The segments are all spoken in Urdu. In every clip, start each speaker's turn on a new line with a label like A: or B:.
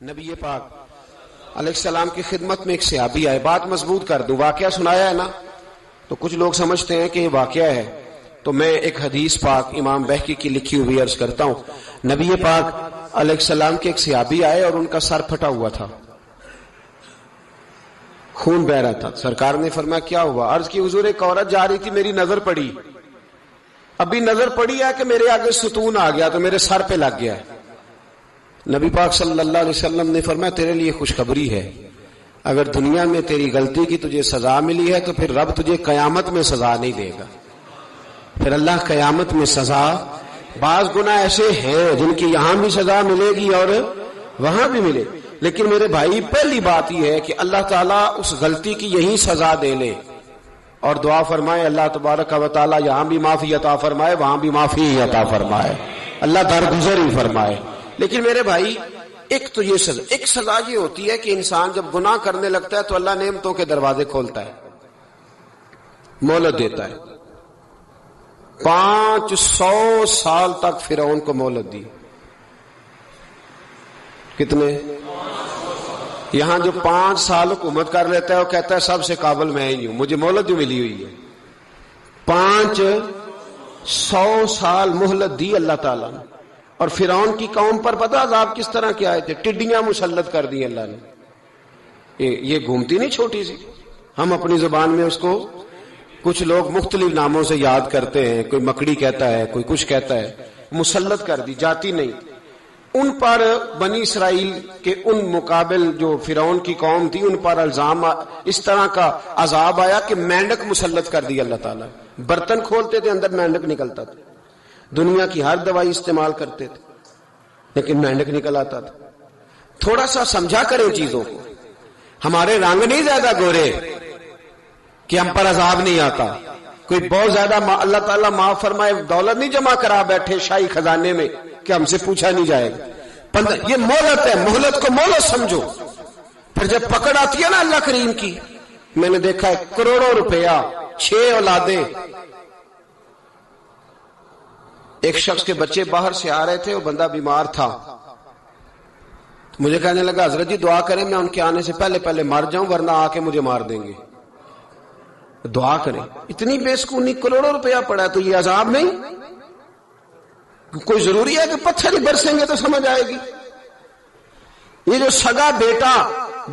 A: نبی پاک علیہ السلام کی خدمت میں ایک صحابی آئے. بات مضبوط کر دوں, واقعہ سنایا ہے نا, تو کچھ لوگ سمجھتے ہیں کہ یہ واقعہ ہے, تو میں ایک حدیث پاک امام بہقی کی لکھی ہوئی عرض کرتا ہوں. نبی پاک علیہ السلام کے ایک صحابی آئے اور ان کا سر پھٹا ہوا تھا, خون بہ رہا تھا. سرکار نے فرمایا کیا ہوا؟ عرض کی حضور ایک عورت جا رہی تھی, میری نظر پڑی, ابھی نظر پڑی ہے کہ میرے آگے ستون آ گیا تو میرے سر پہ لگ گیا. نبی پاک صلی اللہ علیہ وسلم نے فرمایا تیرے لیے خوشخبری ہے, اگر دنیا میں تیری غلطی کی تجھے سزا ملی ہے تو پھر رب تجھے قیامت میں سزا نہیں دے گا. پھر اللہ قیامت میں سزا, بعض گناہ ایسے ہیں جن کی یہاں بھی سزا ملے گی اور وہاں بھی ملے, لیکن میرے بھائی پہلی بات یہ ہے کہ اللہ تعالیٰ اس غلطی کی یہی سزا دے لے اور دعا فرمائے اللہ تبارک و تعالیٰ یہاں بھی معافی عطا فرمائے وہاں بھی معافی عطا فرمائے, اللہ درگزر ہی فرمائے. لیکن میرے بھائی ایک تو یہ سزا, ایک سزا یہ ہوتی ہے کہ انسان جب گناہ کرنے لگتا ہے تو اللہ نعمتوں کے دروازے کھولتا ہے, مہلت دیتا ہے. 500 سال تک فرعون کو مہلت دی. کتنے؟ یہاں جو 5 سال حکومت کر لیتا ہے وہ کہتا ہے سب سے قابل میں ہی ہوں, مجھے مہلت جو ملی ہوئی ہے. 500 سال مہلت دی اللہ تعالیٰ نے. اور فرعون کی قوم پر پتہ عذاب کس طرح کے آئے تھے؟ ٹڈیاں مسلط کر دی اللہ نے. یہ گھومتی نہیں چھوٹی سی, ہم اپنی زبان میں اس کو کچھ لوگ مختلف ناموں سے یاد کرتے ہیں, کوئی مکڑی کہتا ہے, کوئی کچھ کہتا ہے. مسلط کر دی, جاتی نہیں. ان پر بنی اسرائیل کے ان مقابل جو فرعون کی قوم تھی ان پر الزام اس طرح کا عذاب آیا کہ مینڈک مسلط کر دی اللہ تعالیٰ. برتن کھولتے تھے اندر مینڈک نکلتا تھا, دنیا کی ہر دوائی استعمال کرتے تھے لیکن مینڈک نکل آتا تھا. تھوڑا سا سمجھا کریں چیزوں کو. ہمارے رنگ نہیں زیادہ گورے کہ ہم پر عذاب نہیں آتا. کوئی بہت زیادہ اللہ تعالیٰ معاف فرمائے دولت نہیں جمع کرا بیٹھے شاہی خزانے میں کہ ہم سے پوچھا نہیں جائے گا. یہ مہلت ہے, مہلت کو مہلت سمجھو. پھر جب پکڑ آتی ہے نا اللہ کریم کی, میں نے دیکھا ہے کروڑوں روپیہ, 6 اولادیں. ایک شخص کے بچے باہر سے آ رہے تھے, وہ بندہ بیمار تھا, مجھے کہنے لگا حضرت جی دعا کریں میں ان کے آنے سے پہلے مر جاؤں ورنہ آ کے مجھے مار دیں گے, دعا کریں. اتنی بے سکونی, کروڑوں روپیہ پڑا ہے تو یہ عذاب نہیں؟ کوئی ضروری ہے کہ پتھر ہی برسیں گے تو سمجھ آئے گی؟ یہ جو سگا بیٹا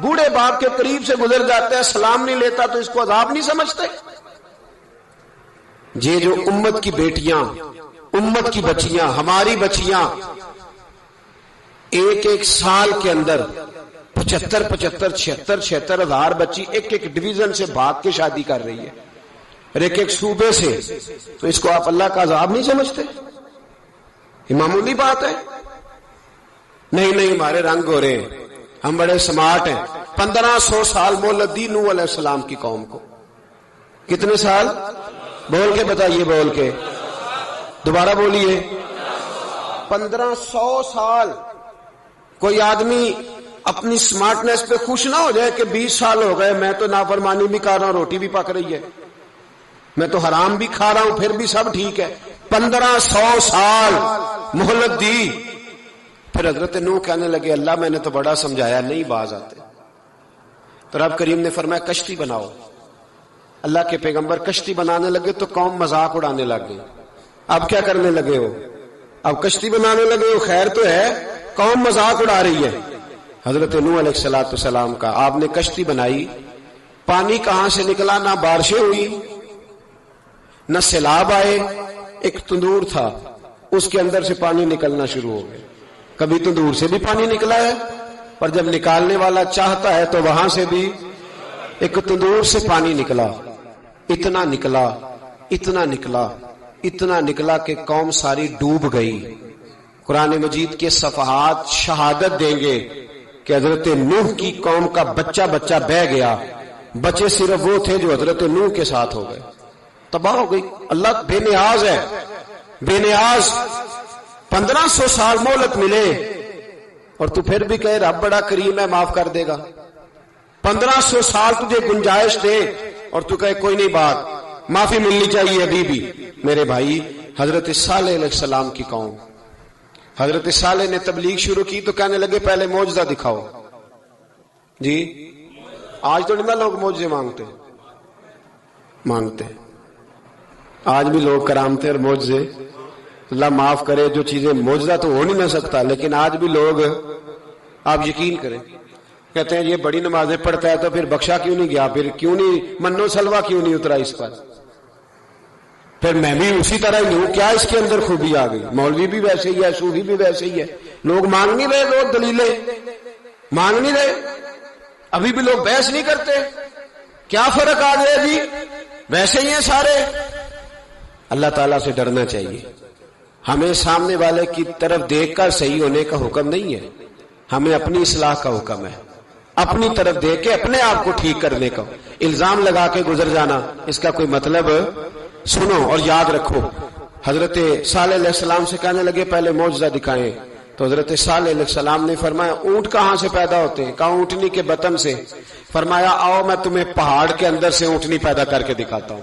A: بوڑھے باپ کے قریب سے گزر جاتا ہے سلام نہیں لیتا تو اس کو عذاب نہیں سمجھتے؟ یہ جو امت کی بیٹیاں, امت کی بچیاں, ہماری بچیاں ایک سال کے اندر 75,000 ہزار بچی ایک ڈویژن سے بھاگ کے شادی کر رہی ہے, اور ایک صوبے سے, تو اس کو آپ اللہ کا عذاب نہیں سمجھتے؟ یہ معمولی بات ہے. نہیں ہمارے رنگ ہو رہے ہیں, ہم بڑے سمارٹ ہیں. 1500 سال مہلت دی نوح علیہ السلام کی قوم کو. کتنے سال؟ بول کے بتائیے, بول کے دوبارہ بولیے. 1500 سال. کوئی آدمی اپنی سمارٹنس پہ خوش نہ ہو جائے کہ 20 سال ہو گئے میں تو نافرمانی بھی کر رہا ہوں, روٹی بھی پک رہی ہے, میں تو حرام بھی کھا رہا ہوں, پھر بھی سب ٹھیک ہے. 1500 سال مہلت دی. پھر حضرت نوح کہنے لگے اللہ میں نے تو بڑا سمجھایا, نہیں باز آتے. تو رب کریم نے فرمایا کشتی بناؤ. اللہ کے پیغمبر کشتی بنانے لگے تو قوم مذاق اڑانے لگ گئی. اب کیا کرنے لگے ہو؟ اب کشتی بنانے لگے ہو, خیر تو ہے, قوم مذاق اڑا رہی ہے. حضرت نوح علیہ السلام کا آپ نے کشتی بنائی, پانی کہاں سے نکلا؟ نہ بارشیں ہوئی نہ سیلاب آئے. ایک تندور تھا, اس کے اندر سے پانی نکلنا شروع ہو گیا. کبھی تندور سے بھی پانی نکلا ہے, پر جب نکالنے والا چاہتا ہے تو وہاں سے بھی ایک تندور سے پانی نکلا. اتنا نکلا, اتنا نکلا, اتنا نکلا کہ قوم ساری ڈوب گئی. قرآن مجید کے صفحات شہادت دیں گے کہ حضرت نوح کی قوم کا بچہ بہ گیا. بچے صرف وہ تھے جو حضرت نوح کے ساتھ ہو گئے, تباہ ہو گئی. اللہ بے نیاز ہے, بے نیاز. 1500 سال مہلت ملے اور تو پھر بھی کہے رب بڑا کریم ہے معاف کر دے گا. 1500 سال تجھے گنجائش دے اور تو کہے کوئی نہیں, بات معافی ملنی چاہیے ابھی بھی. میرے بھائی حضرت صالح علیہ السلام کی قوم حضرت صالح نے تبلیغ شروع کی تو کہنے لگے پہلے معجزہ دکھاؤ. جی آج تو نہیں نا لوگ معجزے مانگتے. آج بھی لوگ کرامتے اور معجزے، اللہ معاف کرے، جو چیزیں معجزہ تو ہو نہیں نہ سکتا، لیکن آج بھی لوگ، آپ یقین کریں، کہتے ہیں یہ بڑی نمازیں پڑھتا ہے تو پھر بخشا کیوں نہیں گیا، پھر کیوں نہیں منو سلوا کیوں نہیں اترا اس پر، پھر میں بھی اسی طرح ہی ہوں، کیا اس کے اندر خوبی آ گئی؟ مولوی بھی ویسے ہی ہے، صوفی بھی ویسے ہی ہے. لوگ مانگ نہیں رہے، لوگ دلیلیں مانگ نہیں رہے، ابھی بھی لوگ بحث نہیں کرتے. کیا فرق آ گیا جی؟ ویسے ہی ہیں سارے. اللہ تعالیٰ سے ڈرنا چاہیے. ہمیں سامنے والے کی طرف دیکھ کر صحیح ہونے کا حکم نہیں ہے، ہمیں اپنی اصلاح کا حکم ہے. اپنی طرف دیکھ کے اپنے آپ کو ٹھیک کرنے کا. الزام لگا کے گزر جانا، اس کا کوئی مطلب. سنو اور یاد رکھو، حضرت صالح علیہ السلام سے کہنے لگے پہلے معجزہ دکھائیں. تو حضرت صالح علیہ السلام نے فرمایا اونٹ کہاں سے پیدا ہوتے ہیں؟ کہا اونٹنی کے بطن سے. فرمایا آؤ میں تمہیں پہاڑ کے اندر سے اونٹنی پیدا کر کے دکھاتا ہوں.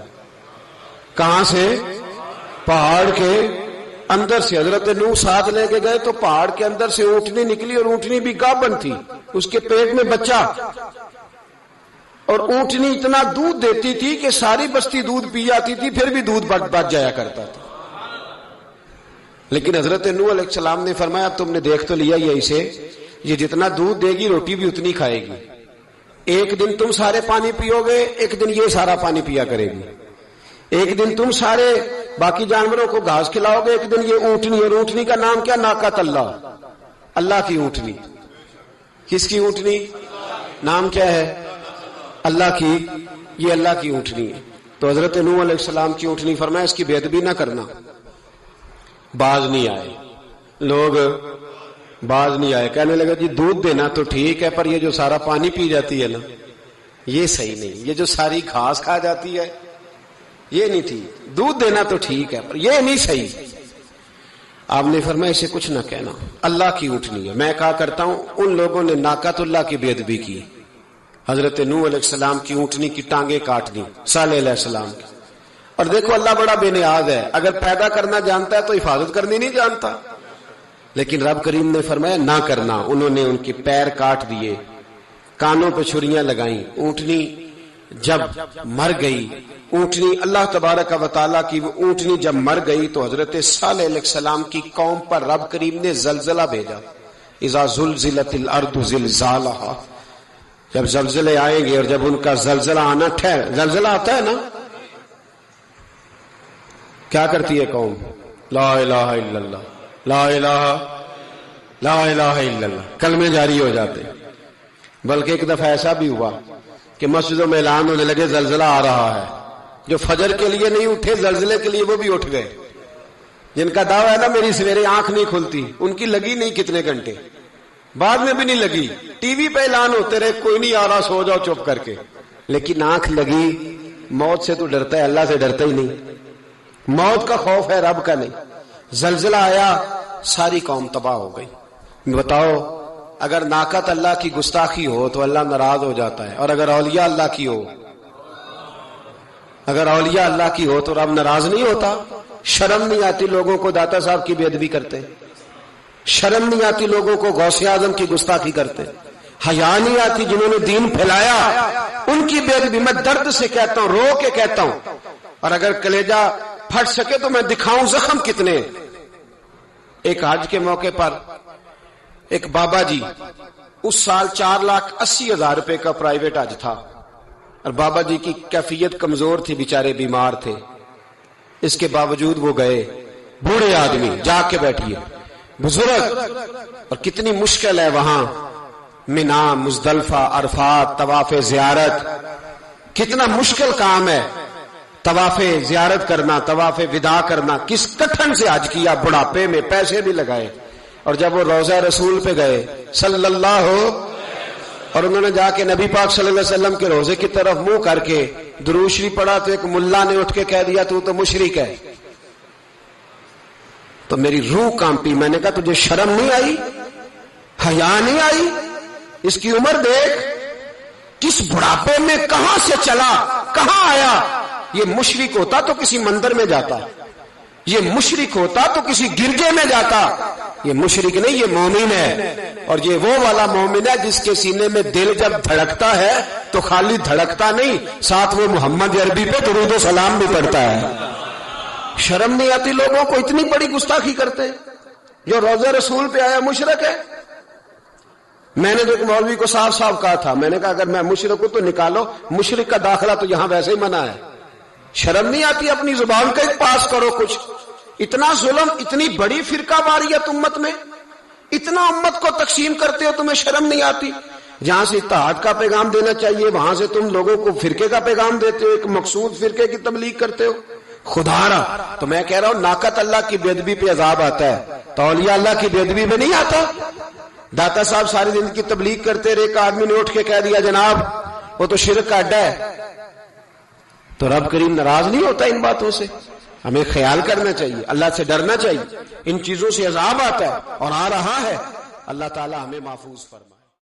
A: کہاں سے؟ پہاڑ کے اندر سے. حضرت نوح ساتھ لے کے گئے تو پہاڑ کے اندر سے اونٹنی نکلی، اور اونٹنی بھی گابن تھی، اس کے پیٹ میں بچہ. اور اونٹنی اتنا دودھ دیتی تھی کہ ساری بستی دودھ پی جاتی تھی، پھر بھی دودھ بچ جایا کرتا تھا. لیکن حضرت نوح علیہ السلام نے فرمایا تم نے دیکھ تو لیا یہ اسے، یہ جتنا دودھ دے گی روٹی بھی اتنی کھائے گی. ایک دن تم سارے پانی پیو گے، ایک دن یہ سارا پانی پیا کرے گی. ایک دن تم سارے باقی جانوروں کو گھاس کھلاؤ گے، ایک دن یہ اونٹنی. اور اونٹنی کا نام کیا؟ ناقۃ اللہ، اللہ کی اونٹنی. کس کی اونٹنی؟ نام کیا ہے؟ اللہ کی. یہ اللہ کی اونٹنی ہے. تو حضرت نوح علیہ السلام کی اونٹنی. فرمایا اس کی بے ادبی نہ کرنا. باز نہیں آئے لوگ، باز نہیں آئے. کہنے لگا جی دودھ دینا تو ٹھیک ہے، پر یہ جو سارا پانی پی جاتی ہے نا، یہ صحیح نہیں. یہ جو ساری گھاس کھا جاتی ہے یہ نہیں ٹھیک. دودھ دینا تو ٹھیک ہے پر یہ نہیں صحیح. آپ نے فرمایا اسے کچھ نہ کہنا، اللہ کی اونٹنی ہے. میں کہا کرتا ہوں ان لوگوں نے ناقۃ اللہ کی بے ادبی کی. حضرت نوح علیہ السلام کی اونٹنی کی ٹانگیں کاٹ دی، صالح علیہ السلام کی. اور دیکھو اللہ بڑا بے نیاز ہے، اگر پیدا کرنا جانتا ہے تو حفاظت کرنی نہیں جانتا. لیکن رب کریم نے فرمایا نہ کرنا. انہوں نے ان کے پیر کاٹ دیے، کانوں پہ چھریاں لگائیں. اونٹنی جب مر گئی، اونٹنی اللہ تبارک و تعالیٰ کی اونٹنی جب مر گئی تو حضرت صالح علیہ السلام کی قوم پر رب کریم نے زلزلہ بھیجا. اذا زلزلت الارض زلزالہا، جب زلزلے آئیں گے اور جب ان کا زلزلہ آنا زلزلہ آتا ہے نا، کیا کرتی ہے قوم؟ لا الہ الا اللہ، لا الہ الا اللہ، کلمے جاری ہو جاتے. بلکہ ایک دفعہ ایسا بھی ہوا کہ مسجدوں میں اعلان ہونے لگے زلزلہ آ رہا ہے. جو فجر کے لیے نہیں اٹھے زلزلے کے لیے وہ بھی اٹھ گئے. جن کا دعویٰ ہے نا میری سویرے آنکھ نہیں کھلتی، ان کی لگی نہیں کتنے گھنٹے، بعد میں بھی نہیں لگی. ٹی وی پہ اعلان ہوتے رہے کوئی نہیں آ رہا، سو جاؤ چپ کر کے. لیکن آنکھ لگی. موت سے تو ڈرتا ہے، اللہ سے ڈرتا ہی نہیں. موت کا خوف ہے، رب کا نہیں. زلزلہ آیا، ساری قوم تباہ ہو گئی. بتاؤ اگر ناقۃ اللہ کی گستاخی ہو تو اللہ ناراض ہو جاتا ہے، اور اگر اولیاء اللہ کی ہو، اگر اولیاء اللہ کی ہو تو رب ناراض نہیں ہوتا. شرم نہیں آتی لوگوں کو داتا صاحب کی بے ادبی کرتے، شرم نہیں آتی لوگوں کو غوث اعظم کی گستاخی کرتے، حیا نہیں آتی جنہوں نے دین پھیلایا ان کی بے ادبی. میں درد سے کہتا ہوں، رو کے کہتا ہوں، اور اگر کلیجہ پھٹ سکے تو میں دکھاؤں زخم کتنے. ایک حج کے موقع پر ایک بابا جی، اس سال 4,80,000 روپے کا پرائیویٹ حج تھا، اور بابا جی کی کیفیت کمزور تھی، بیچارے بیمار تھے. اس کے باوجود وہ گئے. بوڑھے آدمی، جا کے بیٹھیے، بزرگ، اور کتنی مشکل ہے وہاں منا، مزدلفہ، عرفات، طواف زیارت. کتنا مشکل کام ہے طواف زیارت کرنا، طواف وداع کرنا. کس کٹھن سے حج کیا، بڑھاپے میں پیسے بھی لگائے. اور جب وہ روضہ رسول پہ گئے صلی اللہ، اور انہوں نے جا کے نبی پاک صلی اللہ علیہ وسلم کے روضے کی طرف منہ کر کے درود شریف پڑھا تو ایک ملا نے اٹھ کے کہہ دیا تو مشرک ہے. تو میری روح کانپی. میں نے کہا تجھے شرم نہیں آئی، حیا نہیں آئی؟ اس کی عمر دیکھ، کس بڑھاپے میں کہاں سے چلا، کہاں آیا. یہ مشرک ہوتا تو کسی مندر میں جاتا، یہ مشرک ہوتا تو کسی گرجے میں جاتا. یہ مشرک نہیں، یہ مومن ہے. اور یہ وہ والا مومن ہے جس کے سینے میں دل جب دھڑکتا ہے تو خالی دھڑکتا نہیں، ساتھ وہ محمد عربی پہ درود و سلام بھی پڑھتا ہے. شرم نہیں آتی لوگوں کو؟ اتنی بڑی گستاخی کرتے. جو روضہ رسول پہ آیا مشرک ہے. میں نے تو ایک مولوی کو صاف صاف کہا تھا، میں نے کہا اگر میں مشرک ہوں تو نکالو، مشرک کا داخلہ تو یہاں ویسے ہی منع ہے. شرم نہیں آتی؟ اپنی زبان کا ایک پاس کرو کچھ. اتنا ظلم، اتنی بڑی فرقہ واریت امت میں، اتنا امت کو تقسیم کرتے ہو، تمہیں شرم نہیں آتی؟ جہاں سے اتحاد کا پیغام دینا چاہیے وہاں سے تم لوگوں کو فرقے کا پیغام دیتے ہو، ایک مقصود فرقے کی تبلیغ کرتے ہو. خدا را تو میں کہہ رہا ہوں ناقت اللہ کی بے ادبی پہ عذاب آتا ہے، تو اولیاء اللہ کی بے ادبی پہ نہیں آتا. داتا صاحب ساری زندگی تبلیغ کرتے رہے، ایک آدمی نے اٹھ کے کہہ دیا جناب وہ تو شرک کا اڈا ہے، تو رب کریم ناراض نہیں ہوتا ان باتوں سے؟ ہمیں خیال کرنا چاہیے، اللہ سے ڈرنا چاہیے. ان چیزوں سے عذاب آتا ہے اور آ رہا ہے. اللہ تعالی ہمیں محفوظ فرمائے.